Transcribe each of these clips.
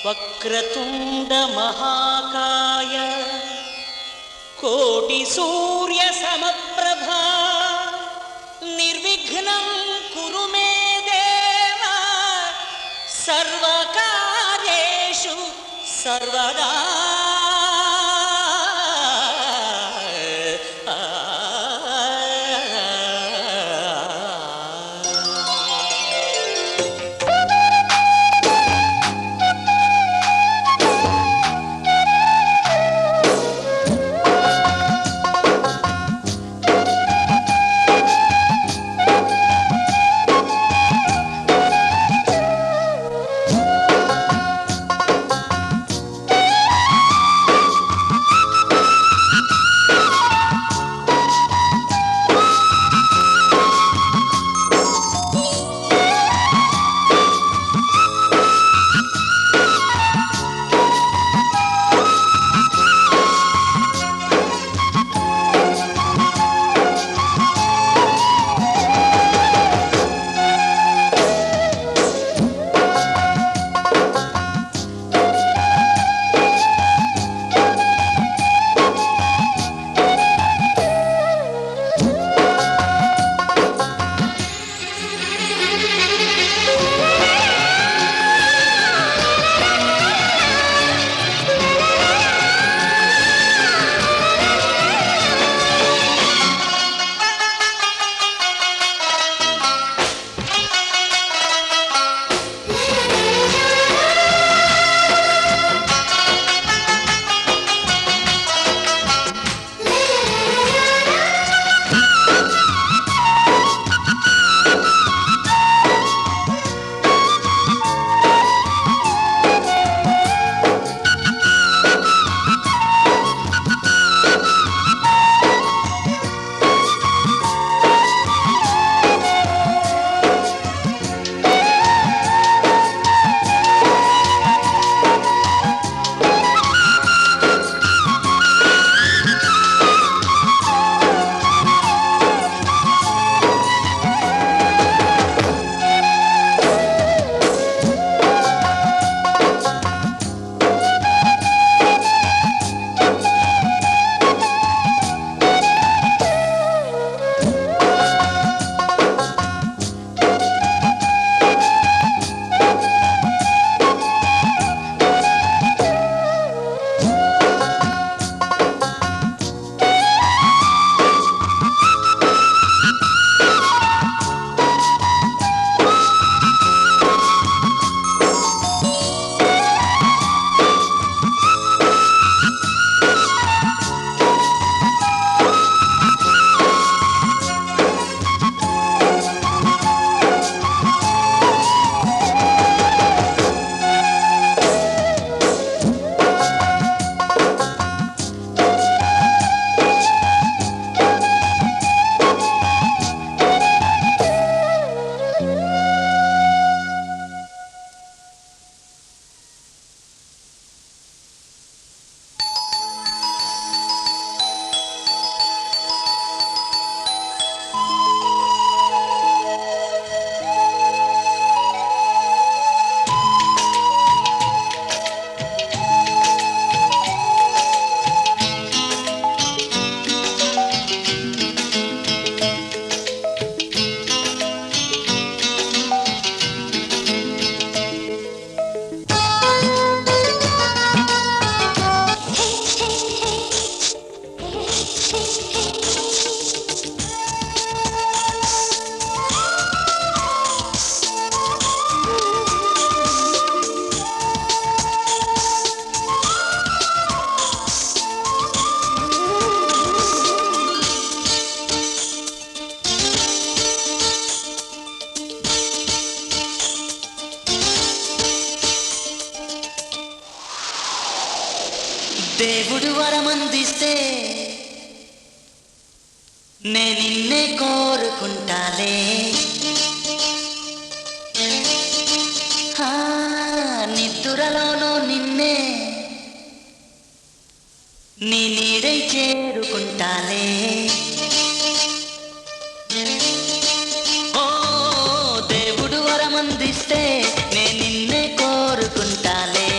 వక్రతుండ మహాకాయ కోటి సూర్య సమప్రభా నిర్విఘ్నం కురు మే దేవ సర్వకార్యేషు సర్వదా. దేవుడు వరమందిస్తే నే నిన్నే కోరుకుంటాలే, నిద్దురలోనూ నిన్నే నీ నీడై చేరుకుంటాలే. ఓ దేవుడు వరమందిస్తే నే నిన్నే కోరుకుంటాలే.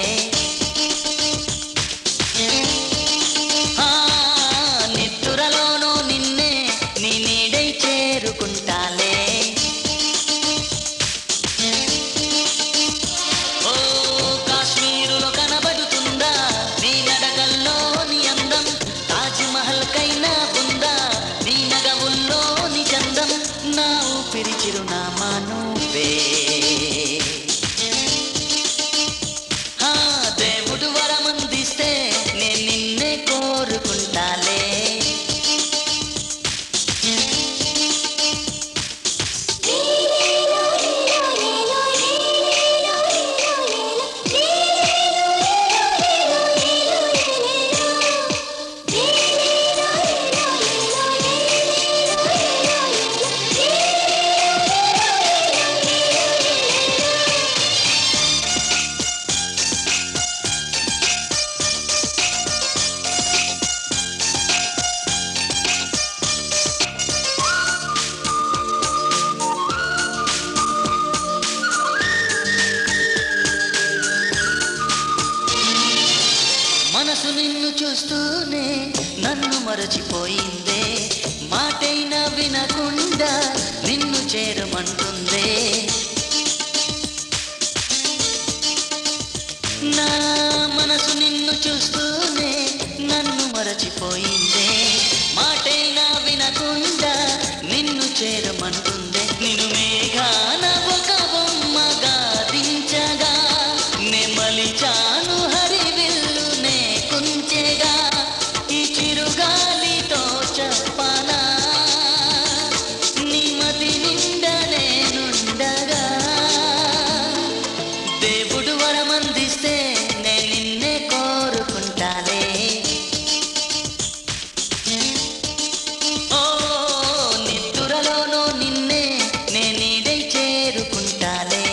ఊపిరి చిరునామా నువ్వే. ఆ, దేవుడు వరమందిస్తే నేను నిన్నే కోరుకుంటాలే. మనసు నిన్ను చూస్తూనే నన్ను మరచిపోయిందే. మాటైనా వినకుండా నిన్ను చేరమంటుందే. నా మనసు నిన్ను చూస్తూనే నన్ను మరచిపోయిందే. మాటైనా వినకుండా నిన్ను చేరమంటుందే. నిన్ను మేఘాన ఒక బొమ్మగా దించగా నే మలిచాను హరివిల్లు నే కుంచెగా. ఈ చిరుగాలితో చెప్పనా నీ మతి నిండా నేనుండగా. దేవుడు వరమందిస్తే నే నిన్నే కోరుకుంటాలే. ఓ నిద్దురలోనో నిన్నే నే నీడై చేరుకుంటాలే.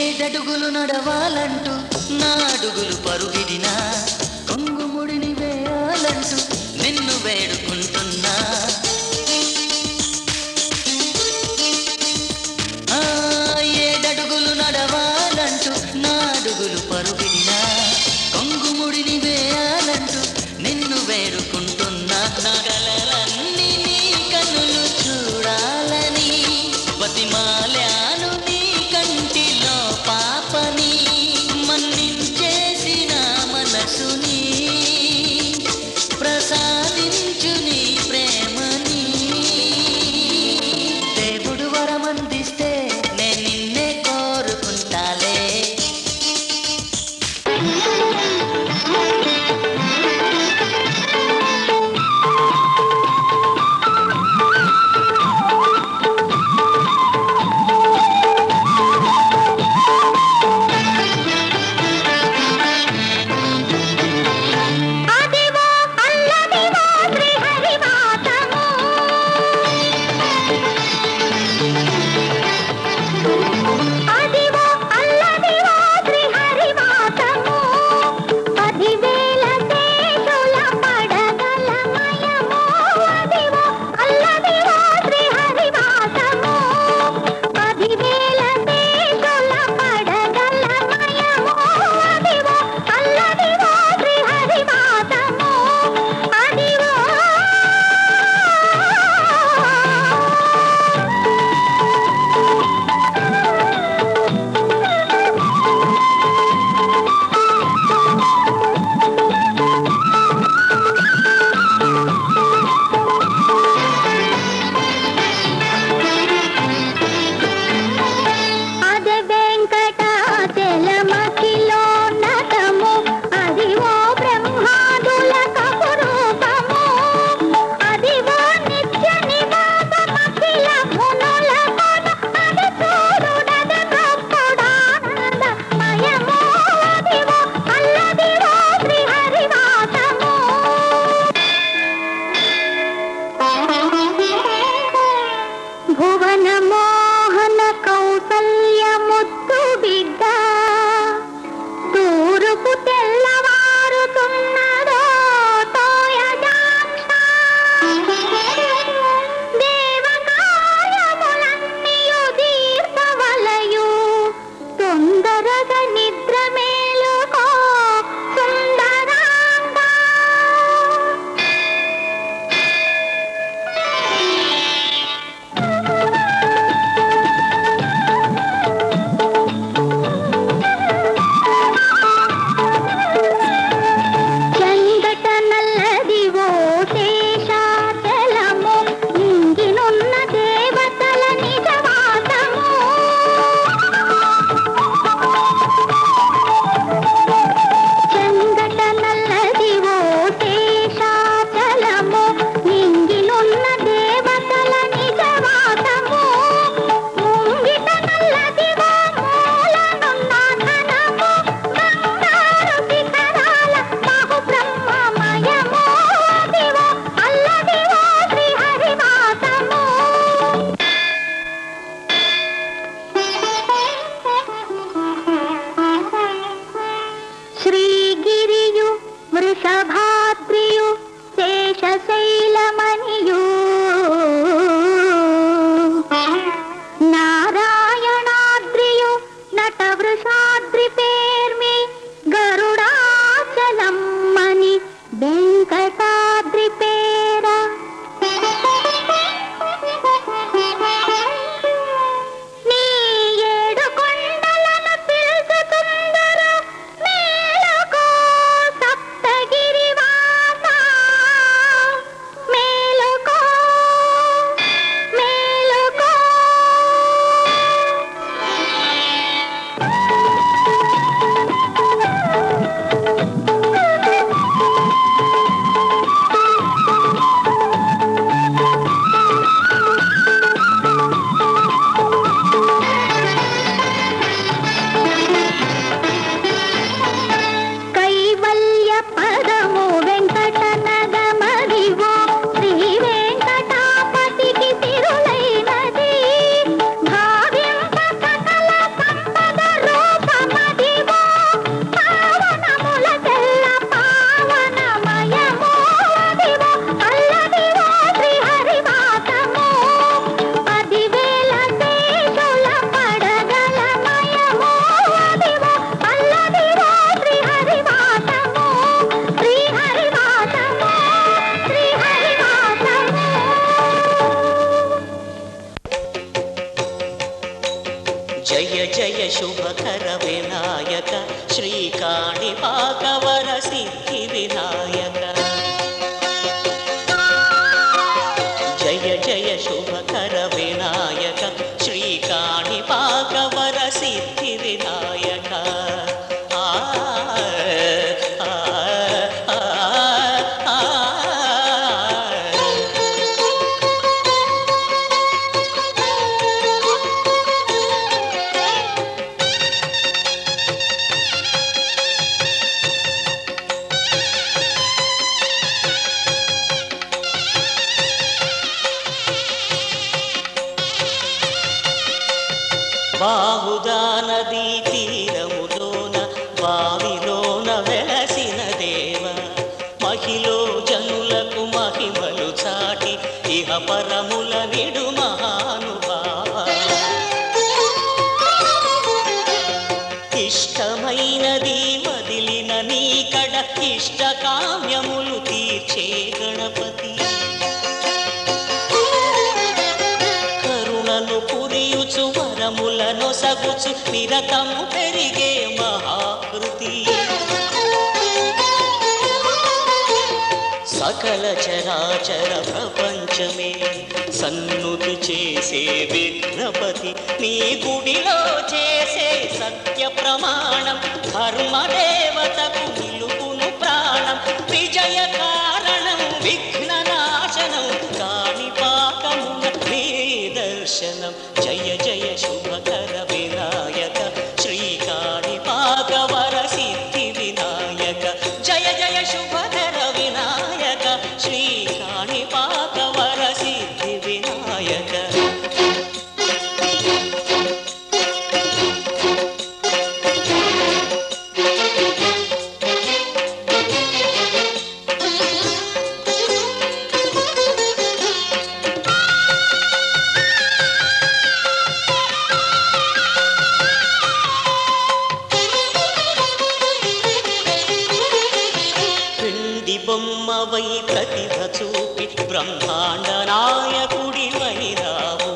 ఏడడుగులు నడవాలంటూ నా అడుగులు పరుగిడినా, కొంగుముడిని వేయాలంటూ నిన్ను వేడుకుంటున్నా. ఆ, ఏడడుగులు నడవాలంటూ నా అడుగులు పరుగిడినా, కొంగుముడిని వేయాలంటూ నిన్ను వేడుకుంటున్నా. నా కలలన్నీ నీ కన్నులు చూడాలని బతిమాలాను నీ కంటిలో పాపని. మన్నించేసిన మనసుని ప్రసాదించు నీ ప్రేమ వినాయక శ్రీకాణిపాకవర సిద్ధి వినాయక జయ జయ శుభకర వినాయక శ్రీకాణిపాకవర సిద్ధి వినాయక బాహుదా నదీ తీరములోన బావిలోన వెలసిన దేవ మహిలో జనులకు మహిమలు చాటి ఇహ పరముల నిడు మహానుభావ ఇష్టమైనది వదిలిన నీకడ ఇష్ట కామ్యములు తీర్చే గణపతి పురియుచు వరములను సగుచు నిరతము పెరిగే మహాకృతి సకల చరాచర ప్రపంచమే సన్నుతి చేసే విఘ్నపతి నీ గుడిలో చేసే సత్య ప్రమాణం ధర్మదేవతకు నిలుపును ప్రాణం విజయ కారణం విఘ్న నాశనం కాణిపాకమున దర్శనం జయ జయ శుభకర వినాయక శ్రీకాణిపాకవర సిద్ధి వినాయక జయ జయ శుభకర వినాయక శ్రీకాణిపాకవర సిద్ధి వినాయక బొమ్మవై ప్రతిభ చూపి బ్రహ్మాండ నాయకుడివైనావు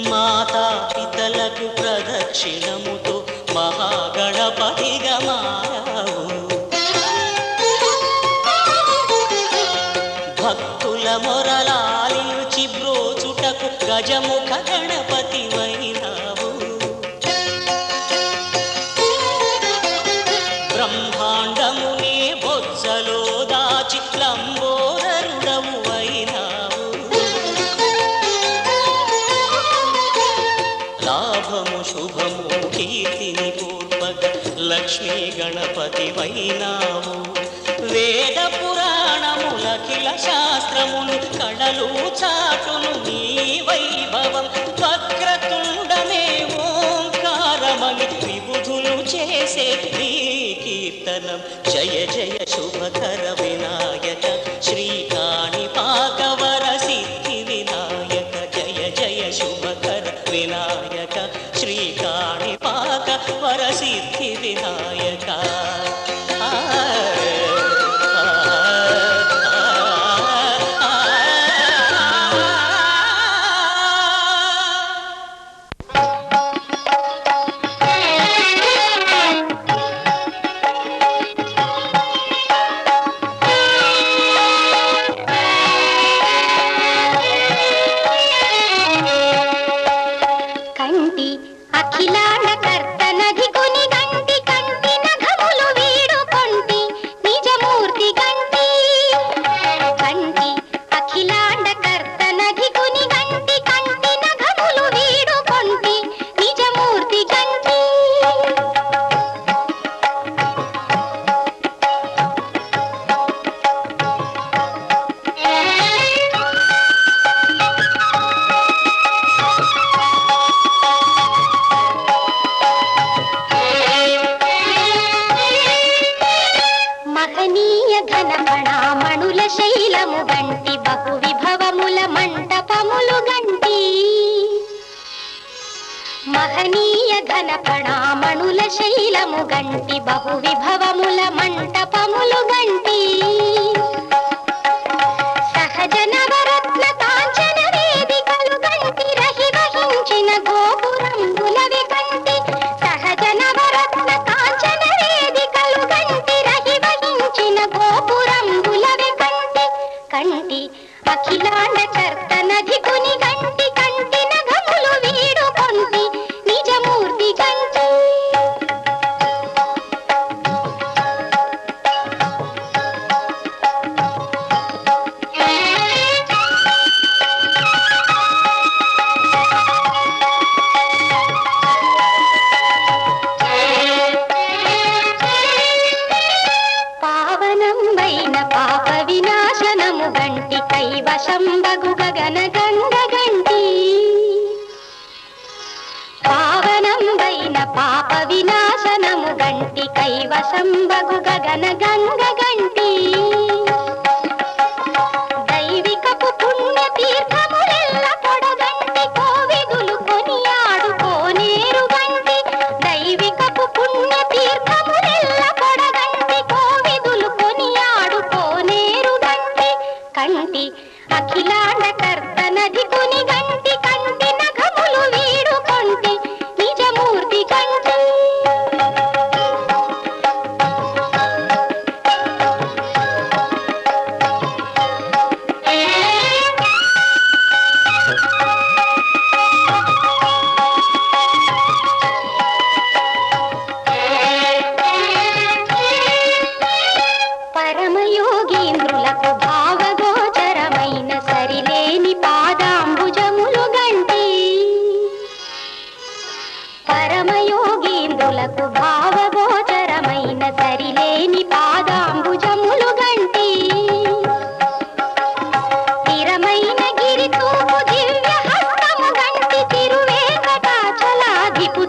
మాతా పితలకు ప్రదక్షిణముతో మహాగణపతిగా మారావు భక్తుల మొరలాలించి బ్రోచుటకు గజముఖ గణపతివైనావు బ్రహ్మాండమునే బొజ్జలో దాచి లంబోదరుడవు అయినావు లాభము శుభము కీర్తిని పూర్వక లక్ష్మీ గణపతివైనావు వేద పురాణములఖిల శాస్త్రములు కళలు చాటును నీ వైభవం వక్రతుండమే ఓంకారమని విబుధులు చేసే నీ కీర్తనం జయ జయ శుభకర వినాయక శ్రీకాణిపాకవర సిద్ధి వినాయక జయ జయ శుభకర వినాయక శ్రీకాణిపాకవర సిద్ధి వినాయక మహనీయ ఘన ప్రణామణుల శైలము గంటి బహు విభవముల మంటపములు గంటి సహజ నవరత్న కాంచన వేదికలు గంటి రహి వహించిన గోపురంబులవి గంటి సహజ నవరత్న కాంచన కైవశంబగు గగన గంగ గంటి పావనంబైన పాప వినాశనము గంటి కైవశంబగు గగన గంగ గంటి దైవికపు పుణ్య తీర్థములెల్ల పొడగంటి కోవిదులు కొనియాడు కోనేరు గంటి దైవికపు పుణ్య తీర్థములెల్ల పొడగంటి కోవిదులు కొనియాడు కోనేరు గంటి కంటి అఖిలాండ కర్తనది కొని గంటి కంటి నఖములు వీడు కొంటి నిజమూర్తి కంటి పరమయోగీంద్రులకు భావగోచరమైన సరిలేని పాదాంబుజములు గంటి పరమయోగీంద్రులకు భావగోచరమైన సరిలేని పాదాంబుజములు గంటి స్థిరమైన గిరితూపు దివ్య హస్తము గంటి తిరువేంకటాచలాధిపు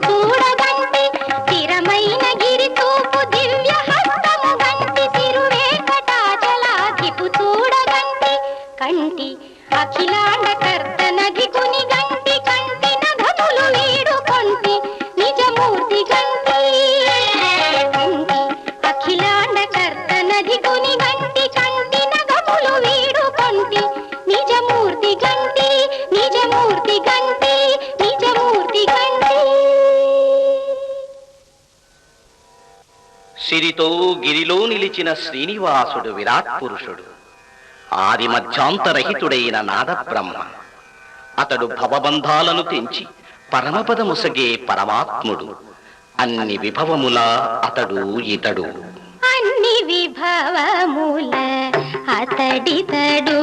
చూడగంటి స్థిరమైన గిరితూపు దివ్య హస్తము గంటి తిరువేంకటాచలాధిపు చూడగంటి కంటి అఖిలాండ కర్తనది కొని గంటి కంటి నఘములు వీడు కొంటి నిజమూర్తి గంటి కంటి అఖిలాండ కర్తనది కొని గంటి కంటి నఘములు వీడు కొంటి నిజమూర్తి గంటి నిజమూర్తి గంటి నిజమూర్తి గంటి సిరితో గిరిలో నిలిచిన శ్రీనివాసుడు విరాట్ పురుషుడు ఆది మధ్యాంతరహితుడైన నాదబ్రహ్మ అతడు భవబంధాలను తెంచి పరమపదముసగే పరమాత్ముడు అన్ని విభవముల అతడు ఇతడు అన్ని విభవముల అతడితడు